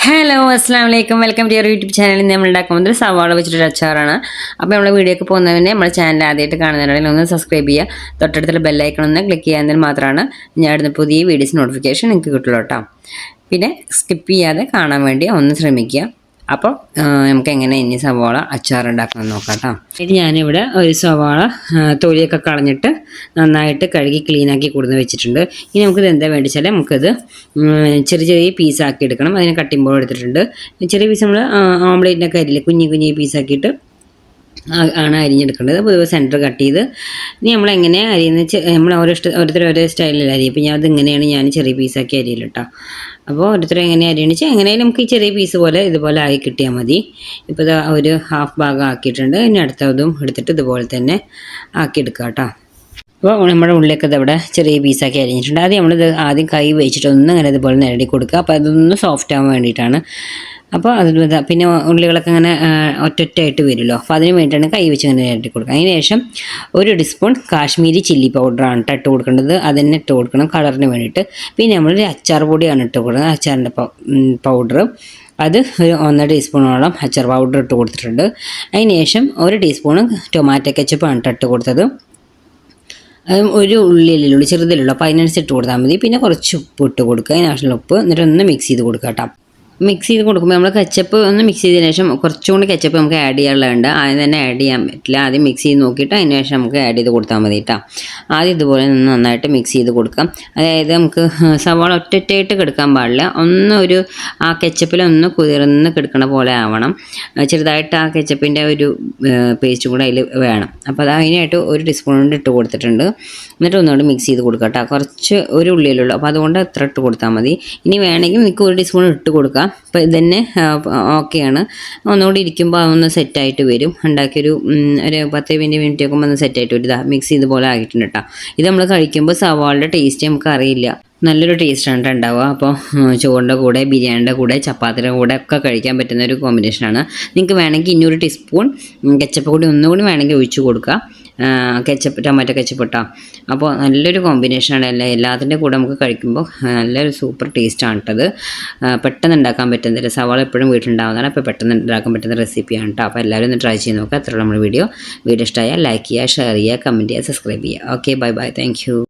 Hello അസ്സാമലൈക്കും welcome to your YouTube channel. നമ്മൾ ഉണ്ടാക്കുന്നത് സവാള വെച്ചിട്ടൊരു അച്ചാറാണ്. അപ്പോൾ നമ്മളെ വീഡിയോക്ക് പോകുന്നതിന് നമ്മുടെ ചാനൽ ആദ്യമായിട്ട് കാണുന്നവരാണെങ്കിൽ ഒന്ന് സബ്സ്ക്രൈബ് ചെയ്യുക, തൊട്ടടുത്തുള്ള ബെല്ലൈക്കൺ ഒന്ന് ക്ലിക്ക് ചെയ്യാൻ മാത്രമാണ് ഞാൻ ഇടുന്ന പുതിയ വീഡിയോസ് നോട്ടിഫിക്കേഷൻ നിങ്ങൾക്ക് കിട്ടുള്ളൂ കേട്ടോ. പിന്നെ സ്കിപ്പ് ചെയ്യാതെ കാണാൻ വേണ്ടി ഒന്ന് ശ്രമിക്കുക. അപ്പോൾ നമുക്ക് എങ്ങനെ ഇനി സവാള അച്ചാർ ഉണ്ടാക്കണം നോക്കാം കേട്ടോ. ഇത് ഞാനിവിടെ ഒരു സവാള തൊലിയൊക്കെ കളഞ്ഞിട്ട് നന്നായിട്ട് കഴുകി ക്ലീനാക്കി കൊടുന്ന് വെച്ചിട്ടുണ്ട്. ഇനി നമുക്കിത് എന്താ വേണ്ടിച്ചാൽ നമുക്കിത് ചെറിയ ചെറിയ പീസാക്കി എടുക്കണം. അതിന് കട്ടിംഗ് ബോർഡ് എടുത്തിട്ടുണ്ട്. ചെറിയ പീസ് നമ്മൾ ഓംലേറ്റിനൊക്കെ അരിയില്ലേ, കുഞ്ഞി പീസാക്കിയിട്ട് ആണ് അരിഞ്ഞെടുക്കേണ്ടത്. പൊതുവെ സെൻറ്റർ കട്ട് ചെയ്ത് ഇനി നമ്മളെങ്ങനെ അരിയുന്ന നമ്മൾ ഓരോരുത്തർ ഓരോ സ്റ്റൈലിൽ അരിയും. അപ്പോൾ ഞാൻ അതിങ്ങനെയാണ് ഞാൻ ചെറിയ പീസാക്കി അരിയില്ല കേട്ടോ. അപ്പോൾ ഓരോരുത്തരും എങ്ങനെ അരിയണമെന്ന് വെച്ചാൽ എങ്ങനെയാലും നമുക്ക് ഈ ചെറിയ പീസ് പോലെ ഇതുപോലെ ആയി കിട്ടിയാൽ മതി. ഇപ്പോൾ ഇത് ഒരു ഹാഫ് ഭാഗം ആക്കിയിട്ടുണ്ട്. ഇനി അടുത്തതും എടുത്തിട്ട് ഇതുപോലെ തന്നെ ആക്കിയെടുക്കുക കേട്ടോ. അപ്പോൾ നമ്മുടെ ഉള്ളിലേക്ക് ഇതവിടെ ചെറിയ പീസാക്കി അരിഞ്ഞിട്ടുണ്ട്. അത് നമ്മളിത് ആദ്യം കൈ വെച്ചിട്ട് ഒന്ന് അങ്ങനെ ഇതുപോലെ നേടി കൊടുക്കുക. അപ്പോൾ അതൊന്ന് സോഫ്റ്റ് ആവാൻ വേണ്ടിയിട്ടാണ്. അപ്പോൾ അത് പിന്നെ ഉള്ളികളൊക്കെ ഇങ്ങനെ ഒറ്റയായിട്ട് വരുമല്ലോ, അപ്പോൾ അതിന് വേണ്ടിയിട്ടാണ് കൈ വെച്ച് ഇങ്ങനെ നേടി കൊടുക്കുക. അതിന് ശേഷം ഒരു ടീസ്പൂൺ കാശ്മീരി ചില്ലി പൗഡറാണ് ഇട്ട് കൊടുക്കേണ്ടത്. അതിന് ഇട്ട് കൊടുക്കണം കളറിന് വേണ്ടിയിട്ട്. പിന്നെ നമ്മൾ അച്ചാർ പൊടിയാണ് ഇട്ട് കൊടുക്കുന്നത്, അച്ചാറിൻ്റെ പൗഡർ. അത് ഒരു 1.5 ടീസ്പൂണോളം അച്ചാർ പൗഡർ ഇട്ട് കൊടുത്തിട്ടുണ്ട്. അതിന് ശേഷം 1 ടീസ്പൂൺ ടൊമാറ്റോ കെച്ചപ്പാണ് ഇട്ട് കൊടുത്തത്. ഒരു ഉള്ളിലുള്ള ചെറുതിലുള്ള അപ്പോൾ അതിനനുസരിച്ച് കൊടുത്താൽ മതി. പിന്നെ കുറച്ച് ഉപ്പ് ഇട്ട് കൊടുക്കുക, അതിനാവശ്യമുള്ള ഉപ്പ്. എന്നിട്ട് ഒന്ന് മിക്സ് ചെയ്ത് കൊടുക്കുക കേട്ടോ. മിക്സ് ചെയ്ത് കൊടുക്കുമ്പോൾ നമ്മൾ കെച്ചപ്പ് ഒന്ന് മിക്സ് ചെയ്തതിന് ശേഷം കുറച്ചുകൂടി കെച്ചപ്പ് നമുക്ക് ആഡ് ചെയ്യാനുള്ളതുണ്ട്. ആദ്യം തന്നെ ആഡ് ചെയ്യാൻ പറ്റില്ല. ആദ്യം മിക്സ് ചെയ്ത് നോക്കിയിട്ട് അതിന് ശേഷം നമുക്ക് ആഡ് ചെയ്ത് കൊടുത്താൽ മതി കേട്ടോ. ആദ്യം ഇതുപോലെ നന്നായിട്ട് മിക്സ് ചെയ്ത് കൊടുക്കാം. അതായത് നമുക്ക് സവാള ഒറ്റയായിട്ട് കിടക്കാൻ പാടില്ല. ഒരു ആ കെച്ചപ്പിലൊന്ന് കുതിർന്ന് കിടക്കണ പോലെ ആവണം. ചെറുതായിട്ട് ആ കെച്ചപ്പിൻ്റെ ഒരു പേസ്റ്റ് കൂടെ അതിൽ വേണം. അപ്പോൾ അത് അതിനായിട്ട് 1 ടീസ്പൂൺ കൊണ്ട് ഇട്ട് കൊടുത്തിട്ടുണ്ട്. എന്നിട്ട് ഒന്നുകൂടി മിക്സ് ചെയ്ത് കൊടുക്കാം കേട്ടോ. കുറച്ച് ഒരു ഉള്ളിലുള്ളൂ, അപ്പോൾ അതുകൊണ്ട് എത്ര ഇട്ട് കൊടുത്താൽ മതി. ഇനി വേണമെങ്കിൽ നിങ്ങൾക്ക് 1 ടീസ്പൂൺ ഇട്ട് കൊടുക്കാം. അപ്പോൾ ഇതന്നെ ഓക്കെയാണ്. ഒന്നുകൂടി ഇരിക്കുമ്പോൾ അതൊന്ന് സെറ്റായിട്ട് വരും. ഉണ്ടാക്കിയൊരു 10-20 മിനിറ്റ് ആക്കുമ്പോൾ ഒന്ന് സെറ്റായിട്ട് വരും. ഇതാ മിക്സ് ചെയ്ത് പോലെ ആയിട്ടുണ്ട് കേട്ടോ. ഇത് നമ്മൾ കഴിക്കുമ്പോൾ സവാളയുടെ ടേസ്റ്റ് നമുക്ക് അറിയില്ല. നല്ലൊരു ടേസ്റ്റാണ് ഉണ്ടാവുക. അപ്പോൾ ചോറിൻ്റെ കൂടെ, ബിരിയാണിയുടെ കൂടെ, ചപ്പാത്തിയുടെ കൂടെ ഒക്കെ കഴിക്കാൻ പറ്റുന്ന ഒരു കോമ്പിനേഷനാണ്. നിങ്ങൾക്ക് വേണമെങ്കിൽ 200 ടീസ്പൂൺ കെച്ചപ്പ് കൂടി ഒന്നുകൂടി വേണമെങ്കിൽ ഒഴിച്ച് കൊടുക്കുക. ടൊമാറ്റോ കെച്ചപ്പ് ഇട്ടാൽ അപ്പോൾ നല്ലൊരു കോമ്പിനേഷനാണ്. എല്ലാത്തിൻ്റെ കൂടെ നമുക്ക് കഴിക്കുമ്പോൾ നല്ലൊരു സൂപ്പർ ടേസ്റ്റാണ് കേട്ടത്. പെട്ടെന്ന് ഉണ്ടാക്കാൻ പറ്റുന്നില്ല. സവാള എപ്പോഴും വീട്ടിലുണ്ടാവുന്നതാണ്. അപ്പോൾ പെട്ടെന്ന് ഉണ്ടാക്കാൻ പറ്റുന്ന റെസിപ്പിയാണ് കേട്ടോ. അപ്പോൾ എല്ലാവരും ഒന്ന് ട്രൈ ചെയ്ത് നോക്കുക. അത്രയുള്ള നമ്മുടെ വീഡിയോ ഇഷ്ടമായാൽ ലൈക്ക് ചെയ്യുക, ഷെയർ ചെയ്യുക, കമൻറ്റ് ചെയ്യുക, സബ്സ്ക്രൈബ് ചെയ്യുക. Okay, bye, thank U.